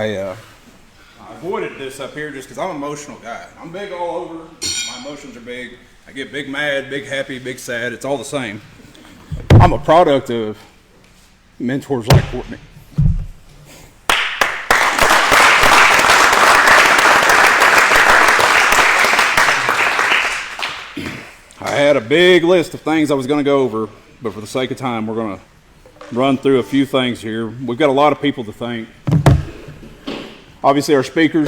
I avoided this up here just because I'm an emotional guy. I'm big all over. My emotions are big. I get big mad, big happy, big sad. It's all the same. I'm a product of mentors like Courtney. I had a big list of things I was going to go over, but for the sake of time, we're going to run through a few things here. We've got a lot of people to thank. Obviously, our speakers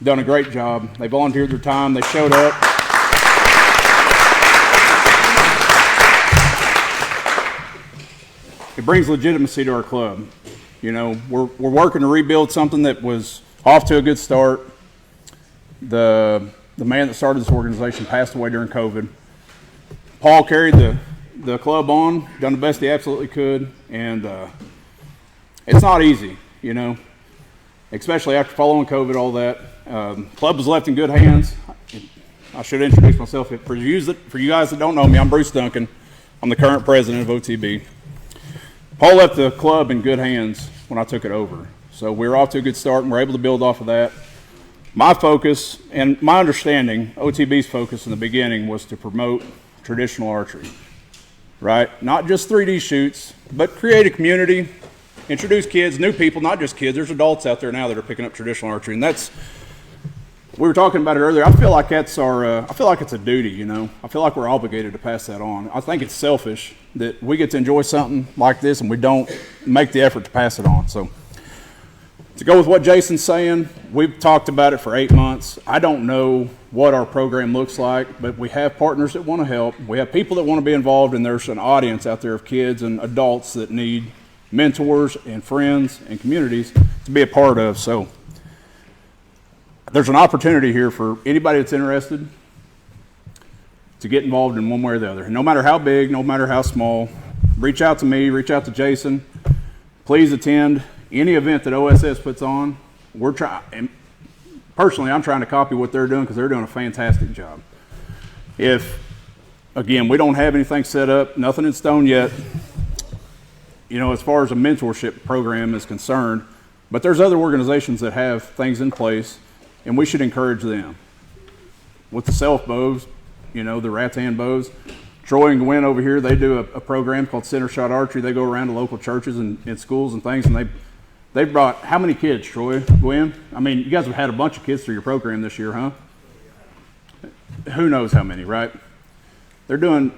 done a great job. They volunteered their time. They showed up. It brings legitimacy to our club. You know, we're working to rebuild something that was off to a good start. The man that started this organization passed away during COVID. Paul carried the club on, done the best he absolutely could, and it's not easy, you know, especially after following COVID, all that. Club was left in good hands. I should introduce myself. For you guys that don't know me, I'm Bruce Duncan. I'm the current president of OTB. Paul left the club in good hands when I took it over. So we were off to a good start, and we're able to build off of that. My focus, and my understanding, OTB's focus in the beginning was to promote traditional archery, right? Not just 3D shoots, but create a community, introduce kids, new people, not just kids. There's adults out there now that are picking up traditional archery, and that's, we were talking about it earlier. I feel like that's I feel like it's a duty, you know? I feel like we're obligated to pass that on. I think it's selfish that we get to enjoy something like this and we don't make the effort to pass it on. So to go with what Jason's saying, we've talked about it for 8 months. I don't know what our program looks like, but we have partners that want to help. We have people that want to be involved, and there's an audience out there of kids and adults that need mentors and friends and communities to be a part of. So there's an opportunity here for anybody that's interested to get involved in one way or the other. No matter how big, no matter how small, reach out to me, reach out to Jason. Please attend any event that OSS puts on. We're trying, personally, I'm trying to copy what they're doing because they're doing a fantastic job. If, again, we don't have anything set up, nothing in stone yet, you know, as far as a mentorship program is concerned, but there's other organizations that have things in place, and we should encourage them. With the self bows, you know, the rattan bows, Troy and Gwen over here, they do a program called Center Shot Archery. They go around to local churches and schools and things, and they brought, how many kids, Troy, Gwen? I mean, you guys have had a bunch of kids through your program this year, huh? Who knows how many, right? They're doing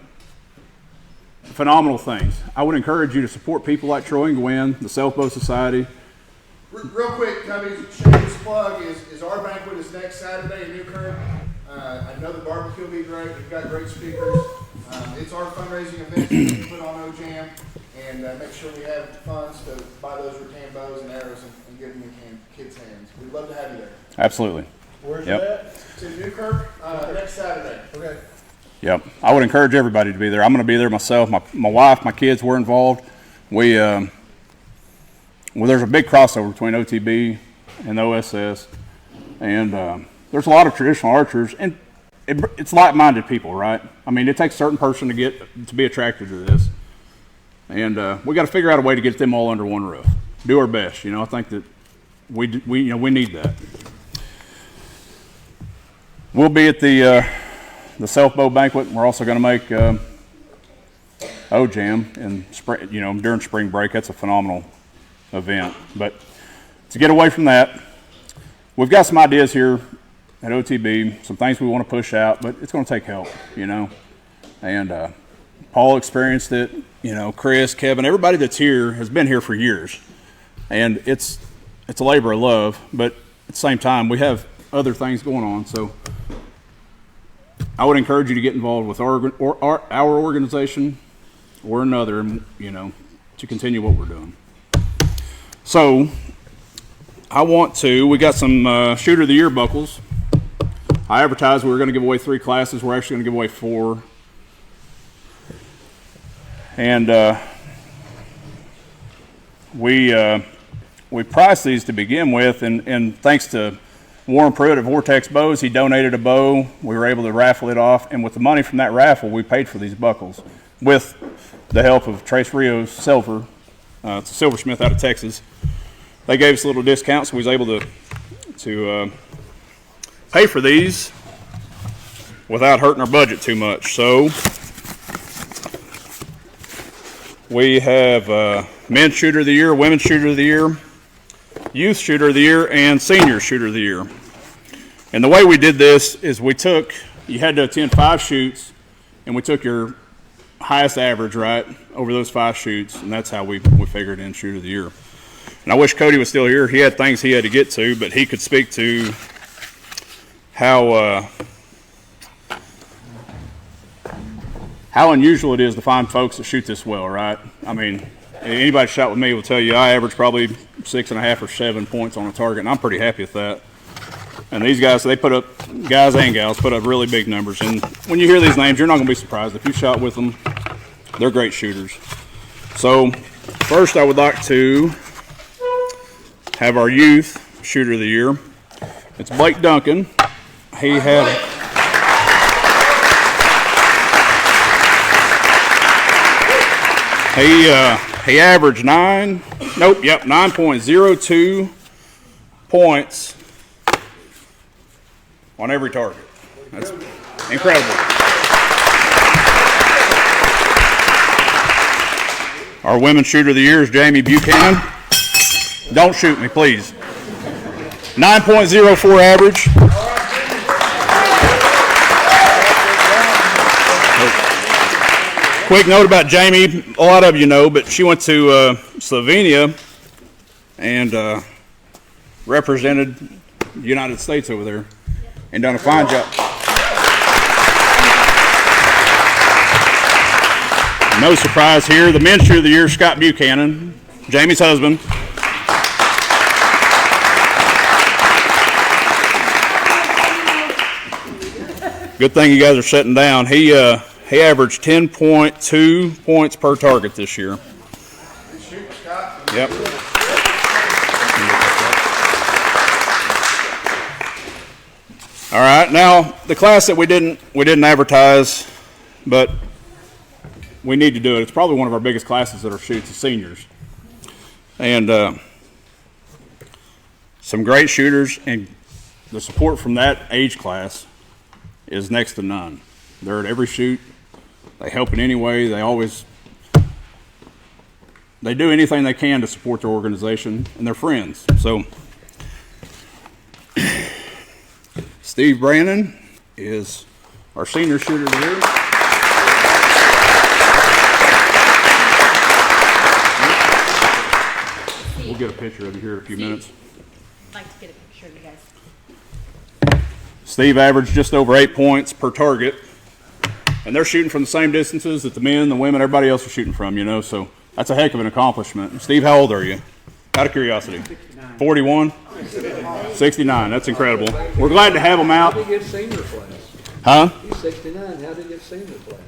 phenomenal things. I would encourage you to support people like Troy and Gwen, the Self Bow Society. Real quick, Cubby, shameless plug is our banquet is next Saturday in Newkirk. I know the barbecue will be great. We've got great speakers. It's our fundraising event that we put on OJAM, and make sure we have funds to buy those rattan bows and arrows and get them in kids' hands. We'd love to have you there. Absolutely. Where's that? To Newkirk next Saturday. Okay. Yep. I would encourage everybody to be there. I'm going to be there myself. My wife, my kids were involved. Well, there's a big crossover between OTB and OSS, and there's a lot of traditional archers, and it's like-minded people, right? I mean, it takes a certain person to be attracted to this, and we got to figure out a way to get them all under one roof. Do our best, you know. I think that we need that. We'll be at the Self Bow Banquet. We're also going to make OJAM in spring, you know, during spring break. That's a phenomenal event. But to get away from that, we've got some ideas here at OTB, some things we want to push out, but it's going to take help, you know. And Paul experienced it, you know, Chris, Kevin, everybody that's here has been here for years. And it's a labor of love, but at the same time, we have other things going on. So I would encourage you to get involved with our organization or another, you know, to continue what we're doing. So we got some Shooter of the Year buckles. I advertised we were going to give away 3 classes. We're actually going to give away 4. And we priced these to begin with, and thanks to Warren Pruitt at Vortex Bows, he donated a bow. We were able to raffle it off, and with the money from that raffle, we paid for these buckles with the help of Trace Rios Silver. It's a silversmith out of Texas. they gave us a little discount, so we was able to pay for these without hurting our budget too much. So we have men's shooter of the year, women's shooter of the year, youth shooter of the year, and senior shooter of the year. And the way we did this is you had to attend 5 shoots, and we took your highest average, right, over those 5 shoots, and that's how we figured in shooter of the year. And I wish Cody was still here. He had things he had to get to, but he could speak to how unusual it is to find folks that shoot this well, right? I mean, anybody shot with me will tell you I average probably 6.5 or 7 points on a target, and I'm pretty happy with that. And these guys, guys and gals, put up really big numbers. And when you hear these names, you're not going to be surprised. If you shot with them, they're great shooters. So first I would like to have our youth shooter of the year. It's Blake Duncan. He averaged 9.02 points on every target. That's incredible. Our women's shooter of the year is Jamie Buchanan. Don't shoot me, please. 9.04 average. Quick note about Jamie, a lot of you know, but she went to Slovenia and represented the United States over there and done a fine job. No surprise here. The men's shooter of the year, Scott Buchanan, Jamie's husband. Good thing you guys are sitting down. He averaged 10.2 points per target this year. Yep. All right. Now the class that we didn't advertise, but we need to do it. It's probably one of our biggest classes that are shoots, the seniors, and some great shooters, and the support from that age class is next to none. They're at every shoot. They help in any way. They do anything they can to support their organization and their friends. So Steve Brandon is our senior shooter of the year. We'll get a picture of you here in a few minutes. I'd like to get a picture of you guys. Steve averaged just over 8 points per target, and they're shooting from the same distances that the men, the women, everybody else is shooting from, so that's a heck of an accomplishment. Steve, how old are you? Out of curiosity. 69. 41? 69. That's incredible. We're glad to have them out. How did he get senior class? Huh? He's 69. How did he get senior class?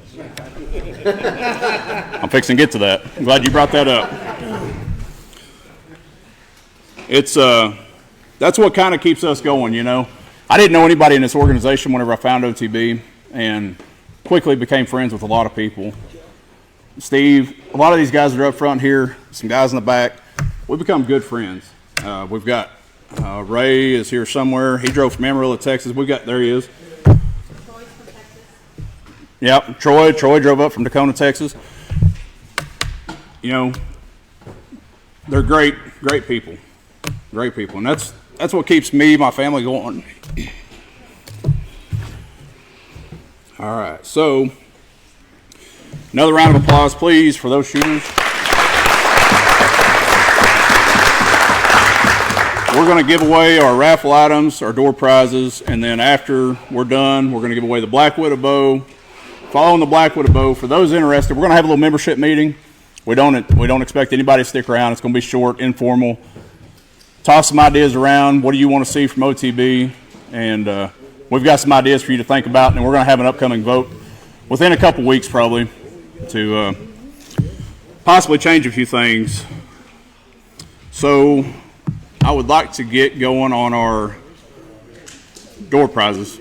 I'm fixing to get to that. I'm glad you brought that up. That's what kind of keeps us going, I didn't know anybody in this organization whenever I found OTB, and quickly became friends with a lot of people. Steve, a lot of these guys that are up front here, some guys in the back, we've become good friends. We've got Ray is here somewhere. He drove from Amarillo, Texas. There he is. Troy's from Texas. Yep, Troy drove up from Tacoma, Texas. They're great people. Great people. And that's what keeps me, my family going. All right, so another round of applause, please, for those shooters. We're going to give away our raffle items, our door prizes, and then after we're done, we're going to give away the Black Widow bow. Following the Black Widow bow, for those interested, we're going to have a little membership meeting. We don't expect anybody to stick around. It's going to be short, informal. Toss some ideas around. What do you want to see from OTB? And we've got some ideas for you to think about, and we're going to have an upcoming vote within a couple weeks probably to possibly change a few things. So I would like to get going on our door prizes.